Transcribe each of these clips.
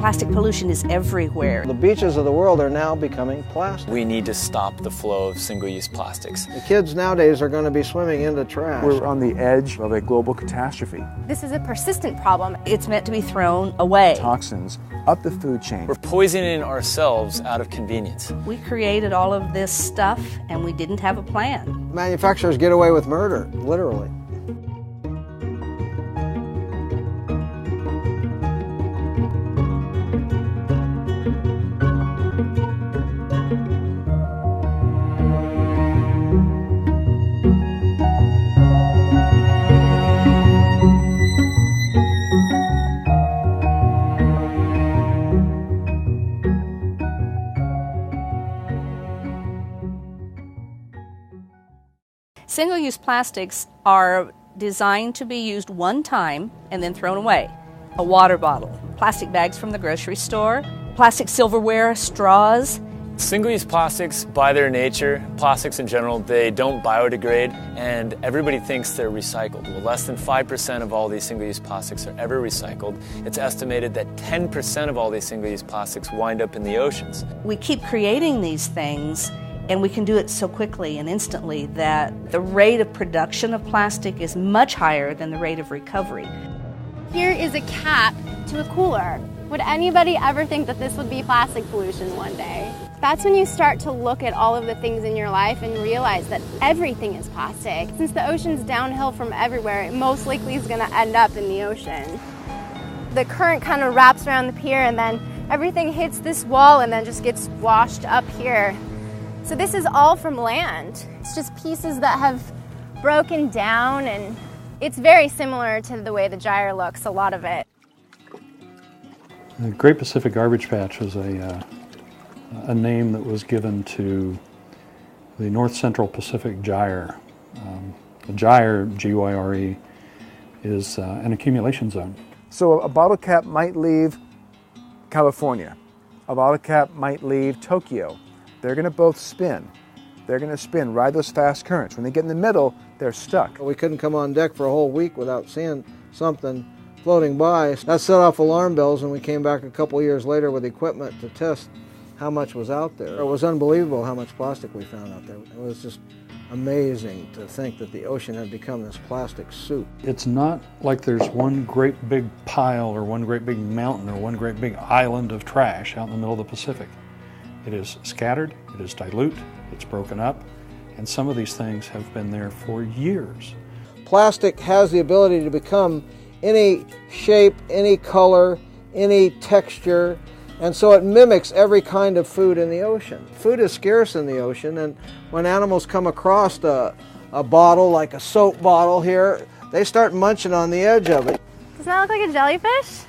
Plastic pollution is everywhere. The beaches of the world are now becoming plastic. We need to stop the flow of single-use plastics. The kids nowadays are going to be swimming into trash. We're on the edge of a global catastrophe. This is a persistent problem. It's meant to be thrown away. Toxins up the food chain. We're poisoning ourselves out of convenience. We created all of this stuff and we didn't have a plan. Manufacturers get away with murder, literally. Single-use plastics are designed to be used one time and then thrown away. A water bottle, plastic bags from the grocery store, plastic silverware, straws. Single-use plastics, by their nature, plastics in general, they don't biodegrade, and everybody thinks they're recycled. Well, less than 5% of all these single-use plastics are ever recycled. It's estimated that 10% of all these single-use plastics wind up in the oceans. We keep creating these things, and we can do it so quickly and instantly that the rate of production of plastic is much higher than the rate of recovery. Here is a cap to a cooler. Would anybody ever think that this would be plastic pollution one day? That's when you start to look at all of the things in your life and realize that everything is plastic. Since the ocean's downhill from everywhere, it most likely is going to end up in the ocean. The current kind of wraps around the pier and then everything hits this wall and then just gets washed up here. So this is all from land. It's just pieces that have broken down, and it's very similar to the way the gyre looks, a lot of it. The Great Pacific Garbage Patch was a name that was given to the North Central Pacific Gyre. The gyre, G-Y-R-E, is an accumulation zone. So a bottle cap might leave California. A bottle cap might leave Tokyo. They're going to both spin. They're going to spin, ride those fast currents. When they get in the middle, they're stuck. We couldn't come on deck for a whole week without seeing something floating by. That set off alarm bells, and we came back a couple years later with equipment to test how much was out there. It was unbelievable how much plastic we found out there. It was just amazing to think that the ocean had become this plastic soup. It's not like there's one great big pile or one great big mountain or one great big island of trash out in the middle of the Pacific. It is scattered, it is dilute, it's broken up, and some of these things have been there for years. Plastic has the ability to become any shape, any color, any texture, and so it mimics every kind of food in the ocean. Food is scarce in the ocean, and when animals come across a bottle, like a soap bottle here, they start munching on the edge of it. Doesn't that look like a jellyfish?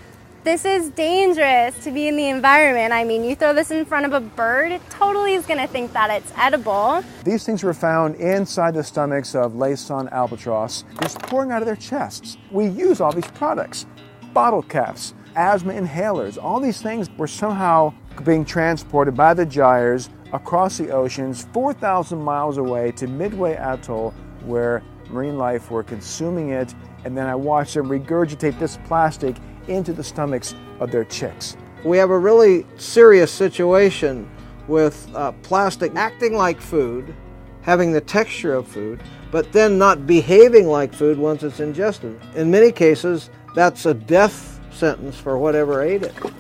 This is dangerous to be in the environment. I mean, you throw this in front of a bird, it totally is going to think that it's edible. These things were found inside the stomachs of Laysan albatross, just pouring out of their chests. We use all these products, bottle caps, asthma inhalers, all these things were somehow being transported by the gyres across the oceans 4,000 miles away to Midway Atoll, where marine life were consuming it, and then I watched them regurgitate this plastic into the stomachs of their chicks. We have a really serious situation with plastic acting like food, having the texture of food, but then not behaving like food once it's ingested. In many cases, that's a death sentence for whatever ate it. Look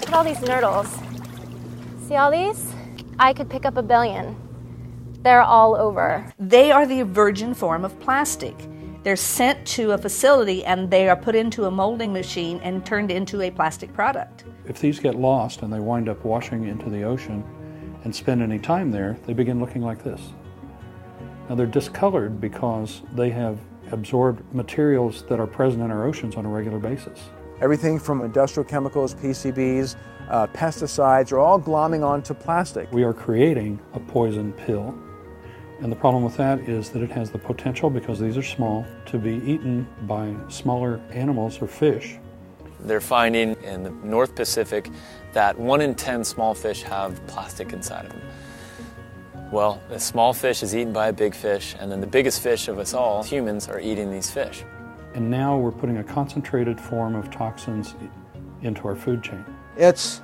at all these nurdles. See all these? I could pick up 1 billion. They're all over. They are the virgin form of plastic. They're sent to a facility and they are put into a molding machine and turned into a plastic product. If these get lost and they wind up washing into the ocean and spend any time there, they begin looking like this. Now they're discolored because they have absorbed materials that are present in our oceans on a regular basis. Everything from industrial chemicals, PCBs, pesticides are all glomming onto plastic. We are creating a poison pill. And the problem with that is that it has the potential, because these are small, to be eaten by smaller animals or fish. They're finding in the North Pacific that 1 in 10 small fish have plastic inside of them. Well, a small fish is eaten by a big fish, and then the biggest fish of us all, humans, are eating these fish. And now we're putting a concentrated form of toxins into our food chain. It's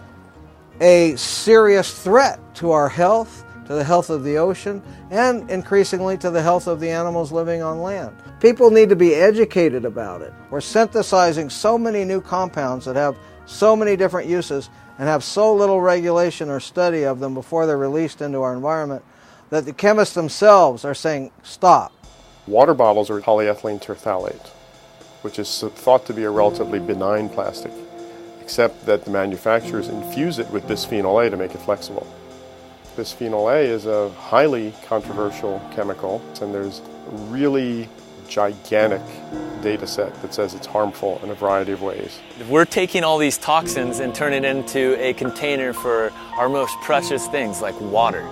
a serious threat to our health, to the health of the ocean, and increasingly to the health of the animals living on land. People need to be educated about it. We're synthesizing so many new compounds that have so many different uses and have so little regulation or study of them before they're released into our environment that the chemists themselves are saying, stop. Water bottles are polyethylene terephthalate, which is thought to be a relatively benign plastic, except that the manufacturers infuse it with bisphenol A to make it flexible. Bisphenol A is a highly controversial chemical, and there's a really gigantic data set that says it's harmful in a variety of ways. We're taking all these toxins and turning it into a container for our most precious things like water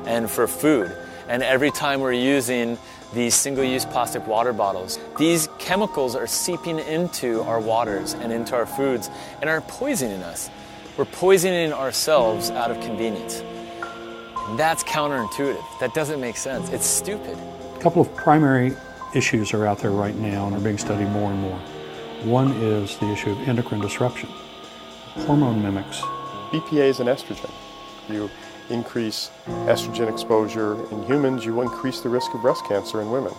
and for food. And every time we're using these single-use plastic water bottles, these chemicals are seeping into our waters and into our foods and are poisoning us. We're poisoning ourselves out of convenience. And that's counterintuitive. That doesn't make sense. It's stupid. A couple of primary issues are out there right now and are being studied more and more. One is the issue of endocrine disruption. Hormone mimics. BPA is an estrogen. You increase estrogen exposure in humans, you will increase the risk of breast cancer in women.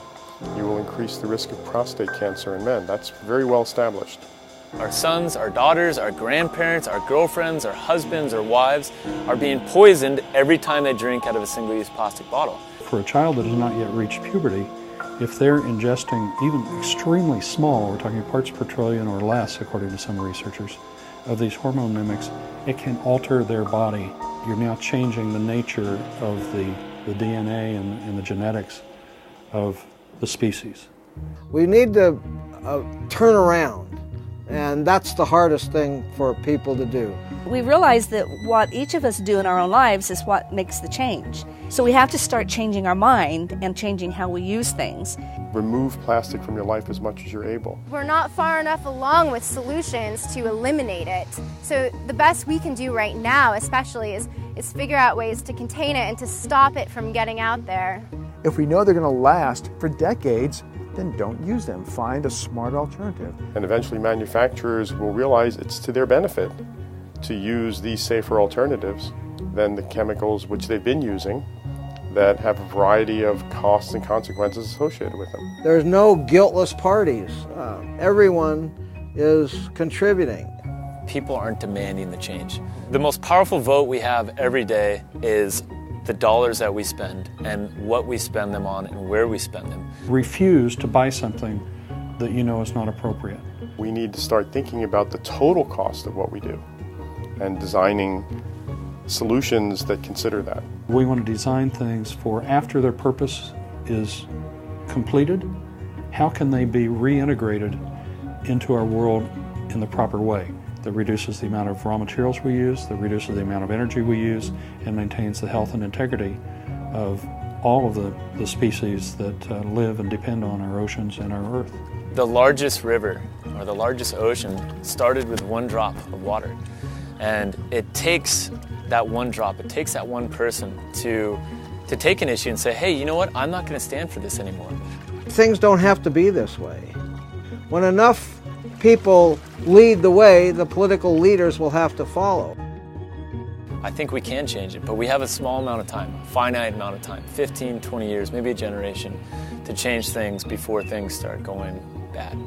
You will increase the risk of prostate cancer in men. That's very well established. Our sons, our daughters, our grandparents, our girlfriends, our husbands, our wives are being poisoned every time they drink out of a single-use plastic bottle. For a child that has not yet reached puberty, if they're ingesting even extremely small, we're talking parts per trillion or less, according to some researchers, of these hormone mimics, it can alter their body. You're now changing the nature of the DNA and the genetics of the species. We need to turn around, and that's the hardest thing for people to do. We realize that what each of us do in our own lives is what makes the change. So we have to start changing our mind and changing how we use things. Remove plastic from your life as much as you're able. We're not far enough along with solutions to eliminate it. So the best we can do right now, especially, is figure out ways to contain it and to stop it from getting out there. If we know they're going to last for decades, then don't use them. Find a smart alternative. And eventually manufacturers will realize it's to their benefit to use these safer alternatives than the chemicals which they've been using that have a variety of costs and consequences associated with them. There's no guiltless parties. Everyone is contributing. People aren't demanding the change. The most powerful vote we have every day is the dollars that we spend and what we spend them on and where we spend them. Refuse to buy something that you know is not appropriate. We need to start thinking about the total cost of what we do and designing solutions that consider that. We want to design things for after their purpose is completed, how can they be reintegrated into our world in the proper way that reduces the amount of raw materials we use, that reduces the amount of energy we use, and maintains the health and integrity of all of the species that live and depend on our oceans and our earth. The largest river, or the largest ocean, started with one drop of water. And it takes that one drop, it takes that one person to take an issue and say, hey, you know what, I'm not going to stand for this anymore. Things don't have to be this way. When enough people lead the way, the political leaders will have to follow. I think we can change it, but we have a small amount of time, a finite amount of time, 15, 20 years, maybe a generation, to change things before things start going bad.